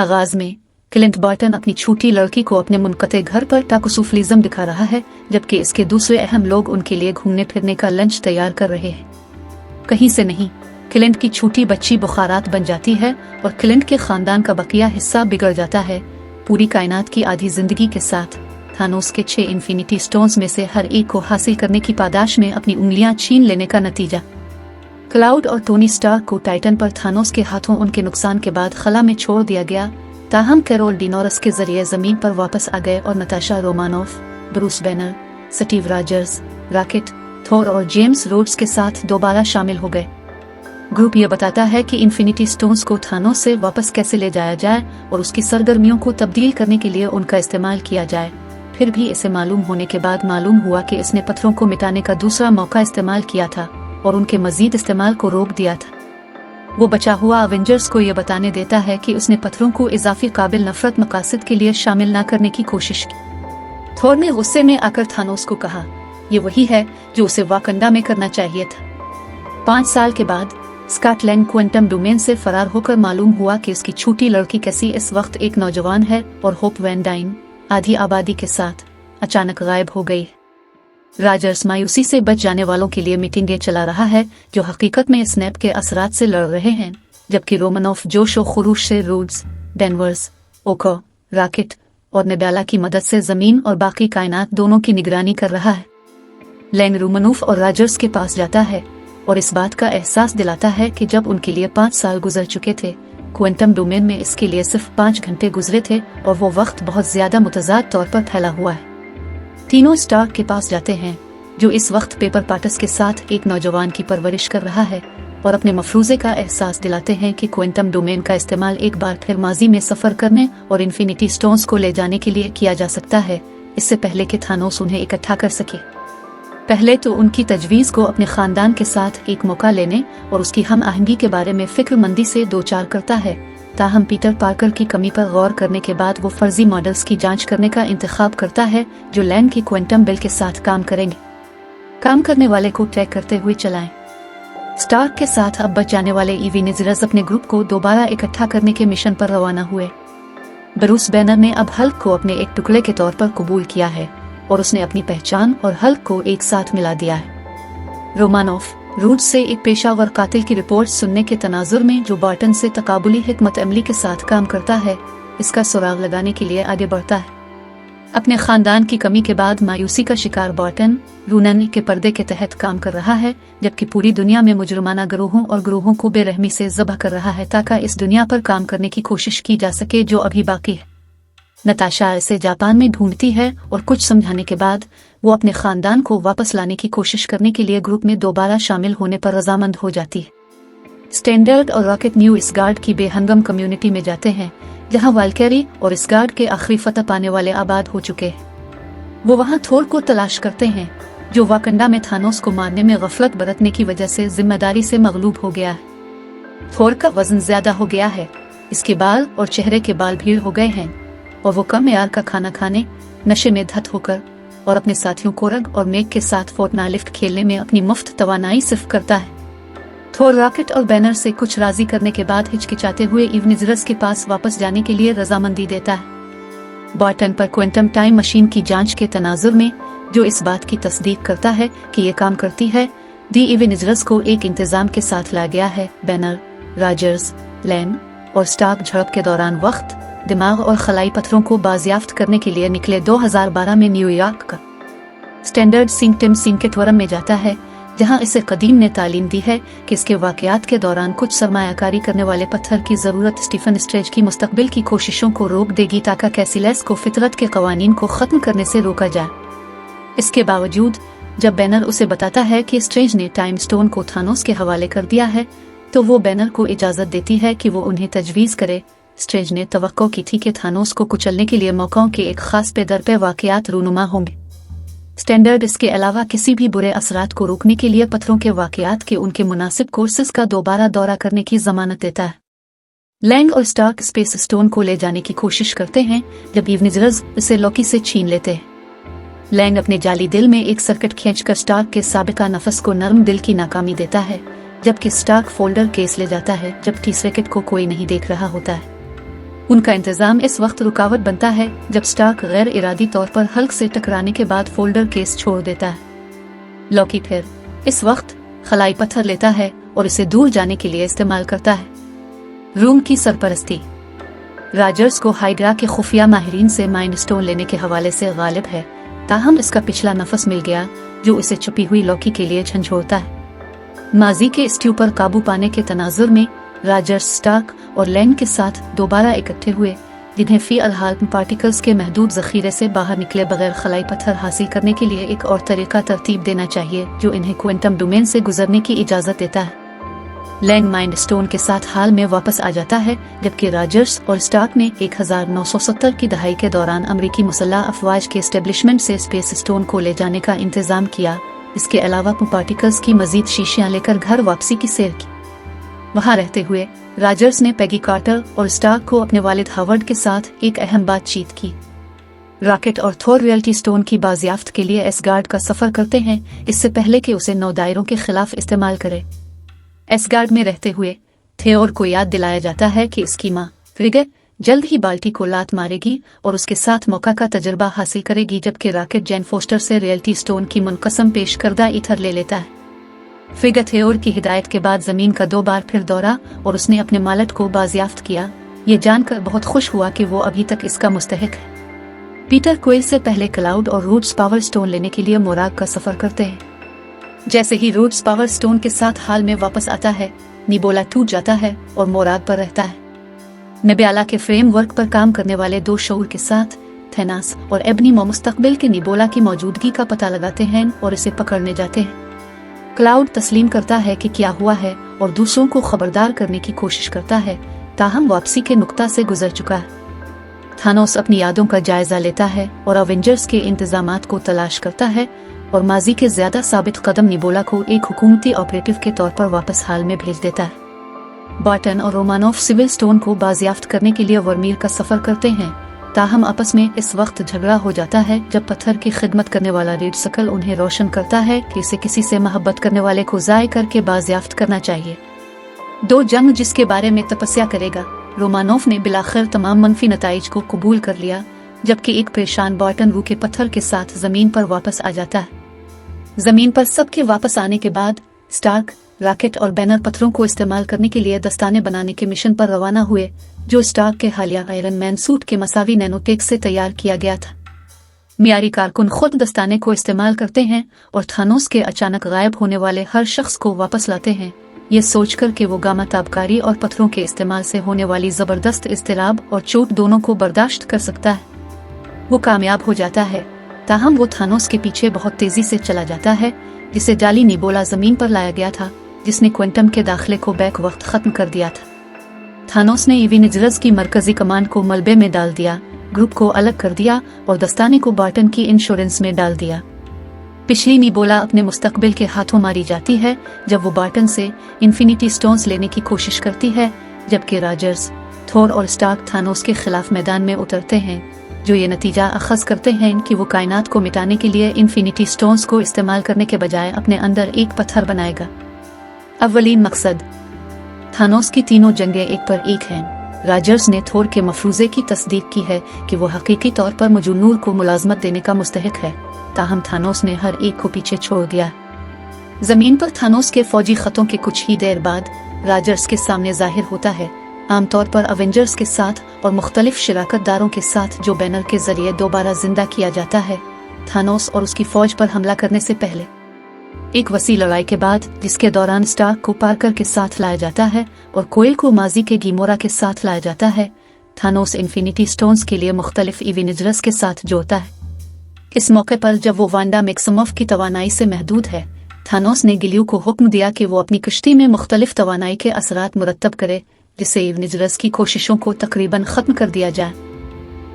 आगाज में Clint Barton अपनी छोटी लड़की को अपने मुनक़ते घर पर टाकोसुफलिज्म दिखा रहा है, जबकि इसके दूसरे अहम लोग उनके लिए घूमने फिरने का लंच तैयार कर रहे हैं। कहीं से नहीं, क्लिंट की छोटी बच्ची बुखारात बन जाती है और क्लिंट के खानदान का बकिया हिस्सा बिगड़ जाता है। पूरी कायनात की आधी जिंदगी के साथ थानोस के 6 इन्फिनिटी स्टोन्स में से हर एक को हासिल करने की पादाश में अपनी उंगलियां छीन लेने का नतीजा। क्लाउड और टोनी स्टार्क को टाइटन पर थानोस के हाथों उनके नुकसान के बाद खला में छोड़ दिया गया। ताहम कैरोल डिनोरस के जरिए जमीन पर वापस आ गए और Natasha Romanoff, Bruce Banner, Steve Rogers, Rocket, Thor और जेम्स रोड्स के साथ दोबारा शामिल हो गए। ग्रुप ये बताता है कि इन्फिनिटी स्टोन्स को थानोस से वापस कैसे ले जाया जाए और उसकी सरगर्मियों को तब्दील करने के लिए उनका इस्तेमाल किया जाए। फिर भी इसे मालूम होने के बाद मालूम हुआ कि इसने पत्थरों को मिटाने का दूसरा मौका इस्तेमाल किया था और उनके मजीद इस्तेमाल को रोक दिया था। वो बचा हुआ अवेंजर्स को ये बताने देता है कि उसने पत्थरों को इजाफी काबिल नफरत मकासद के लिए शामिल न करने की कोशिश की। थोर ने गुस्से में आकर थानोस को कहा, ये वही है जो उसे वाकंडा में करना चाहिए था। 5 साल के बाद स्कॉट लैंग क्वांटम डोमेन से फरार होकर मालूम हुआ कि उसकी छोटी लड़की कैसी इस वक्त एक नौजवान है और होप वैन डाइन आधी आबादी के साथ अचानक गायब हो गई। रॉजर्स मायूसी से बच जाने वालों के लिए मीटिंगें चला रहा है, जो हकीकत में स्नैप के असरात से लड़ रहे हैं, जबकि रोमनोफ जोश और खुरूश से रोड्स, डेनवर्स, ओको, रॉकेट और नेबाला की मदद से जमीन और बाकी कायनात दोनों की निगरानी कर रहा है। लैंग रोमनोफ और रॉजर्स के पास जाता है और इस बात का एहसास दिलाता है कि जब उनके लिए 5 साल गुजर चुके थे, क्वांटम डोमेन में इसके लिए सिर्फ 5 घंटे गुजरे थे और वो वक्त बहुत ज्यादा मुतजाद तौर पर फैला हुआ है। तीनों स्टार्क के पास जाते हैं, जो इस वक्त पेपर पाटस के साथ एक नौजवान की परवरिश कर रहा है, और अपने मफरूजे का एहसास दिलाते हैं कि क्वांटम डोमेन का इस्तेमाल एक बार फिर माजी में सफर करने और इन्फिनिटी स्टोन्स को ले जाने के लिए किया जा सकता है, इससे पहले कि थानोस उन्हें इकट्ठा कर सके। पहले तो उनकी तजवीज को अपने खानदान के साथ एक मौका लेने और उसकी हम आहंगी के बारे में फिक्रमंदी से दो चार करता है। ताहम पीटर पार्कर की कमी पर गौर करने के बाद वो फर्जी मॉडल्स की जांच करने का इंतखाब करता है जो लैंग की क्वांटम बिल के साथ काम करेंगे। काम करने वाले को ट्रैक करते हुए चलाएं। स्टार्क के साथ अब बच जाने वाले ईवी निजरस अपने ग्रुप को दोबारा इकट्ठा करने के मिशन पर रवाना हुए। ब्रूस बैनर ने अब हल्क को अपने एक टुकड़े के तौर पर कबूल किया है और उसने अपनी पहचान और हल्क को एक साथ मिला दिया है। रोमानोफ रूट्स से एक पेशावर कातिल की रिपोर्ट सुनने के तनाजुर में, जो बार्टन से तकाबुली हिकमत अमली के साथ काम करता है, इसका सुराग लगाने के लिए आगे बढ़ता है। अपने खानदान की कमी के बाद मायूसी का शिकार बार्टन रूनन के पर्दे के तहत काम कर रहा है, जबकि पूरी दुनिया में मुजरमाना गिरोहों और गिरोहों को बेरहमी से ज़ब्ह कर रहा है ताकि इस दुनिया पर काम करने की कोशिश की जा सके जो अभी बाकी है। नताशा इसे जापान में ढूंढती है और कुछ समझाने के बाद वो अपने खानदान को वापस लाने की कोशिश करने के लिए ग्रुप में दोबारा शामिल होने पर रजामंद हो जाती है। स्टैंडर्ड और रॉकेट न्यू इसगार्ड की बेहंगम कम्युनिटी में जाते हैं, जहां वाल्केरी और इसगार्ड के आखिरी फतह पाने वाले आबाद हो चुके हैं। वो वहां थोर को तलाश करते हैं, जो वाकंडा में थानोस को मारने में गफलत बरतने की वजह से जिम्मेदारी से मगलूब हो गया है। थोर का वजन ज्यादा हो गया है, इसके बाल और चेहरे के बाल भीड़ हो गए हैं और वो कम यार का खाना खाने, नशे में धत होकर और अपने साथियों कोरग और मेग के साथ फोर्टनालिफ्ट खेलने में अपनी मुफ्त तवानाई सिर्फ करता है। थोर रॉकेट और बैनर से कुछ राजी करने के बाद हिचकिचाते हुए इवनिजरस के पास वापस जाने के लिए रजामंदी देता है। बार्टन पर क्वांटम टाइम मशीन की जांच के तनाजुर में, जो इस बात की तस्दीक करता है कि ये काम करती है, दी इवनिजरस को एक इंतजाम के साथ लाया गया है। बैनर, रॉजर्स, लैन और स्टार्क झड़प के दौरान वक्त, दिमाग और खलाई पत्थरों को बाजियाफ्त करने के लिए निकले 2012 में न्यूयॉर्क का स्टैंडर्ड सिंह टिम सिंह के थोरम में जाता है, जहां इसे कदीम ने तालीम दी है कि इसके वाकयात के दौरान कुछ सरमायाकारी करने वाले पत्थर की जरूरत स्टीफन स्ट्रेज की मुस्तकबिल की कोशिशों को रोक देगी ताकि कैसिलस को फितरत के कवानीन को खत्म करने से रोका जाए। इसके बावजूद जब बैनर उसे बताता है कि स्ट्रेज ने टाइम स्टोन को थानोस के हवाले कर दिया है, तो वो बैनर को इजाजत देती है कि वो उन्हें तजवीज़ करे। स्ट्रेज ने तवक्को की थी कि थानोस को कुचलने के लिए मौक़ों के एक खास पे दर पे वाकयात रूनुमा होंगे। स्टैंडर्ड इसके अलावा किसी भी बुरे असरात को रोकने के लिए पत्थरों के वाकयात के उनके मुनासिब कोर्सेज का दोबारा दौरा करने की जमानत देता है। लैंग और स्टार्क स्पेस स्टोन को ले जाने की कोशिश करते हैं, जब इवनिजरस इसे लॉकी से छीन लेते हैं। लैंग अपने जाली दिल में एक सर्किट खींचकर स्टार्क के साबिका नफस को नरम दिल की नाकामी देता है, जबकि स्टार्क फोल्डर केस ले जाता है जब तीसरे किट को कोई नहीं देख रहा होता है। उनका इंतजाम इस वक्त रुकावट बनता है जब स्टार्क गैर इरादी तौर पर हल्क से टकराने के बाद फोल्डर केस छोड़ देता है। लॉकी फिर इस वक्त खलाई पत्थर लेता है और इसे दूर जाने के लिए इस्तेमाल करता है। रूम की सरपरस्ती राजर्स को हाइड्रा के खुफिया माहिरीन से माइंड स्टोन लेने के हवाले से गालिब है, ताहम इसका पिछला नफस मिल गया जो इसे छुपी हुई लॉकी के लिए झंझोड़ता है। माजी के स्ट्यू पर काबू पाने के तनाजुर में राजर्स स्टार्क और लैंग के साथ दोबारा इकट्ठे हुए, जिन्हें फी अलहाल पार्टिकल्स के महदूद जखीरे से बाहर निकले बगैर खलाई पत्थर हासिल करने के लिए एक और तरीका तरतीब देना चाहिए जो इन्हें क्वांटम डोमेन से गुजरने की इजाजत देता है। लैंग माइंड स्टोन के साथ हाल में वापस आ जाता है, जबकि राजर्स और स्टार्क ने 1970 की दहाई के दौरान अमरीकी मुसल्लह अफवाज के एस्टेब्लिशमेंट से स्पेस स्टोन को ले जाने का इंतजाम किया। इसके अलावा पार्टिकल्स की मजीद शीशियां लेकर घर वापसी की सैर की। वहां रहते हुए राजर्स ने पैगी कार्टर और स्टार्क को अपने वालिद हावर्ड के साथ एक अहम बातचीत की। रॉकेट और थोर रियल्टी स्टोन की बाजियाफ्त के लिए एसगार्ड का सफर करते हैं, इससे पहले कि उसे 9 दायरों के खिलाफ इस्तेमाल करे। एसगार्ड में रहते हुए थियोर को याद दिलाया जाता है कि इसकी मां फ्रिगेट जल्द ही बाल्टी को लात मारेगी और उसके साथ मौका का तजर्बा हासिल करेगी, जबकि रॉकेट जैन फोस्टर से रियल्टी स्टोन की मुनकसम पेश करदा ईथर ले लेता है। फ्रिगेट थियोर की हिदायत के बाद जमीन का 2 बार फिर दौरा और उसने अपने मालट को बाजियाफ्त किया। ये जानकर बहुत खुश हुआ कि वो अभी तक इसका मुस्तहिक है। पीटर क्विल से पहले क्लाउड और रूट्स पावर स्टोन लेने के लिए मोराग का सफर करते हैं। जैसे ही रूट्स पावर स्टोन के साथ हाल में वापस आता है, निबोला टूट जाता है और मोराग पर रहता है। निब्याला के फ्रेमवर्क पर काम करने वाले 2 शऊर के साथ थेनास और एबनी मुस्तकबिल के निबोला की मौजूदगी का पता लगाते हैं और इसे पकड़ने जाते हैं। क्लाउड तस्लीम करता है कि क्या हुआ है और दूसरों को खबरदार करने की कोशिश करता है, ताहम वापसी के नुक्ता से गुजर चुका है। थानोस अपनी यादों का जायजा लेता है और अवेंजर्स के इंतजामात को तलाश करता है और माजी के ज्यादा साबित कदम निबोला को एक हुकूमती ऑपरेटिव के तौर पर वापस हाल में भेज देता है। बार्टन और रोमानोफ सिविल स्टोन को बाजियाफ्त करने के लिए वर्मीर का सफर करते हैं, ताहम आपस में इस वक्त झगड़ा हो जाता है जब पत्थर की खिदमत करने वाला रेड सकल उन्हें रोशन करता है कि इसे किसी से मोहब्बत करने वाले को ज़ाय करके बाजियाफ्त करना चाहिए। 2 जंग जिसके बारे में तपस्या करेगा, रोमानोफ ने बिलाखिर तमाम मनफी नताइज को कबूल कर लिया, जबकि एक परेशान बार्टन रू के पत्थर के साथ जमीन पर वापस आ जाता है। जमीन पर सबके वापस आने के बाद स्टार्क, रॉकेट और बैनर पत्थरों को इस्तेमाल करने के लिए दस्ताने बनाने के मिशन पर रवाना हुए, जो स्टार्क के हालिया आयरन मैन सूट के मसावी नैनोटेक से तैयार किया गया था। मियारी कारकुन खुद दस्ताने को इस्तेमाल करते हैं और थानोस के अचानक गायब होने वाले हर शख्स को वापस लाते हैं, ये सोचकर कि वो गामा ताबकारी और पत्थरों के इस्तेमाल से होने वाली जबरदस्त इस्तिलाब और चोट दोनों को बर्दाश्त कर सकता है। वो कामयाब हो जाता है, ताहम वो थानोस के पीछे बहुत तेजी से चला जाता है, जिसे जाली निबोला जमीन पर लाया गया था, जिसने क्वांटम के दाखिले को बैक वक्त खत्म कर दिया था। थानोस ने इविनिजरस की मरकजी कमान को मलबे में डाल दिया, ग्रुप को अलग कर दिया और दस्ताने को बार्टन की इंश्योरेंस में डाल दिया। पिछली निबोला अपने मुस्तकबिल के हाथों मारी जाती है जब वो बार्टन से इन्फिनिटी स्टोन्स लेने की कोशिश करती है, जबकि राजर्स, थोर और स्टार्क थानोस के खिलाफ मैदान में उतरते हैं, जो ये नतीजा अखज़ करते हैं कि वो कायनात को मिटाने के लिए इन्फिनिटी स्टोन्स को इस्तेमाल करने के बजाय अपने अंदर एक पत्थर बनाएगा। अव्वलीन मकसद थानोस की तीनों जंगें एक पर एक हैं। राजर्स ने थोर के मफरूजे की तस्दीक की है कि वो हकीकी तौर पर मजूनूर को मुलाजमत देने का मुस्तहिक है, ताहम थानोस ने हर एक को पीछे छोड़ दिया। जमीन पर थानोस के फौजी खतों के कुछ ही देर बाद राजर्स के सामने जाहिर होता है, आमतौर पर अवेंजर्स के साथ और मुख्तलिफ शिराकतदारों के साथ, जो बैनर के जरिए दोबारा जिंदा किया जाता है थानोस और उसकी फौज पर हमला करने से पहले। एक वसी लड़ाई के बाद, जिसके दौरान स्टार्क को पार्कर के साथ लाया जाता है और कोयल को माजी के गीमोरा के साथ लाया जाता है, थानोस इन्फिनिटी स्टोन्स के लिए मुख्तलिफ इविनिजरस के साथ जोड़ता है। इस मौके पर जब वो वांडा मैक्सिमोफ की तवानाई से महदूद है, थानोस ने गिलियो को हुक्म दिया कि वो अपनी कश्ती में मुख्तलिफ तवानाई के असरात मुरतब करे, जिससे इविनिजरस की कोशिशों को तकरीबन खत्म कर दिया जाए।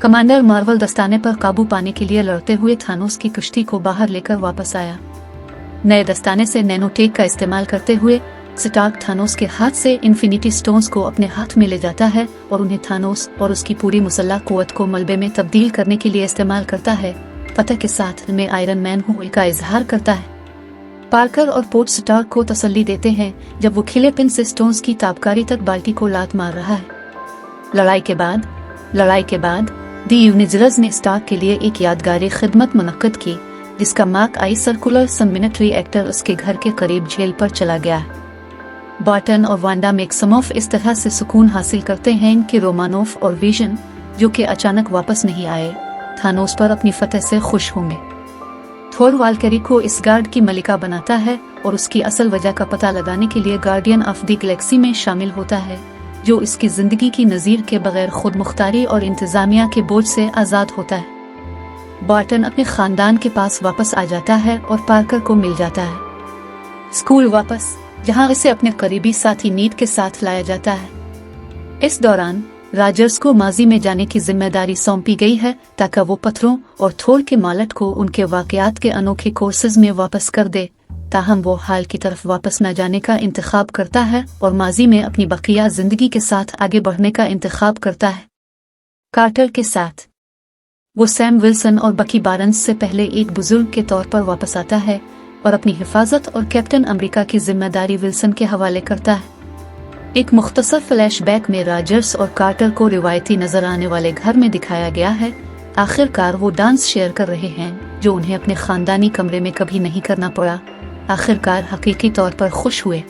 कमांडर मार्वल दस्ताने पर काबू पाने के लिए लड़ते हुए थानोस की कश्ती को बाहर लेकर वापस आया। नए दस्ताने से नैनोटेक का इस्तेमाल करते हुए स्टार्क थानोस के हाथ से इन्फिनिटी स्टोन्स को अपने हाथ में ले जाता है और उन्हें थानोस और उसकी पूरी मुसल्लह कुव्वत को मलबे में तब्दील करने के लिए इस्तेमाल करता है। फतह के साथ में आयरन मैन हूँ का इजहार करता है। पार्कर और पोर्ट स्टार्क को तसल्ली देते हैं जब वो खिले पिन से स्टोन्स की ताबकारी तक बाल्टी को लात मार रहा है। लड़ाई के बाद लड़ाई के बाद दी यूनिजर्स ने स्टार्क के लिए एक यादगारी खिदमत मुनक्कद की, जिसका मार्क आई सर्कुलर सन मिलिट्री एक्टर उसके घर के करीब झेल पर चला गया। बार्टन और वांडा मैक्सिमोफ इस तरह से सुकून हासिल करते हैं कि रोमानोफ और विजन, जो कि अचानक वापस नहीं आए, थानोस पर अपनी फतह से खुश होंगे। थोर वाल्केरी को इस गार्ड की मलिका बनाता है और उसकी असल वजह का पता लगाने के लिए गार्डियन ऑफ द गैलेक्सी में शामिल होता है, जो इसकी जिंदगी की नज़ीर के बगैर खुद मुख्तारी और इंतजामिया के बोझ से आज़ाद होता है। बार्टन अपने खानदान के पास वापस आ जाता है और पार्कर को मिल जाता है। स्कूल वापस, जहां इसे अपने करीबी साथी नीड के साथ लाया जाता है। इस दौरान राजर्स को माजी में जाने की जिम्मेदारी सौंपी गई है ताकि वो पत्थरों और थोर के मालट को उनके वाकयात के अनोखे कोर्सेज में वापस कर दे। ताहम वो हाल की तरफ वापस न जाने का इंतखाब करता है और माजी में अपनी बकिया जिंदगी के साथ आगे बढ़ने का इंतखाब करता है। कार्टर के साथ वो सैम विल्सन और बकी बारन्स से पहले एक बुजुर्ग के तौर पर वापस आता है और अपनी हिफाजत और कैप्टन अमेरिका की जिम्मेदारी विल्सन के हवाले करता है। एक मुख्तसर फ्लैशबैक में राजर्स और कार्टर को रिवायती नजर आने वाले घर में दिखाया गया है। आखिरकार वो डांस शेयर कर रहे हैं जो उन्हें अपने खानदानी कमरे में कभी नहीं करना पड़ा। आखिरकार हकीकी तौर पर खुश हुए।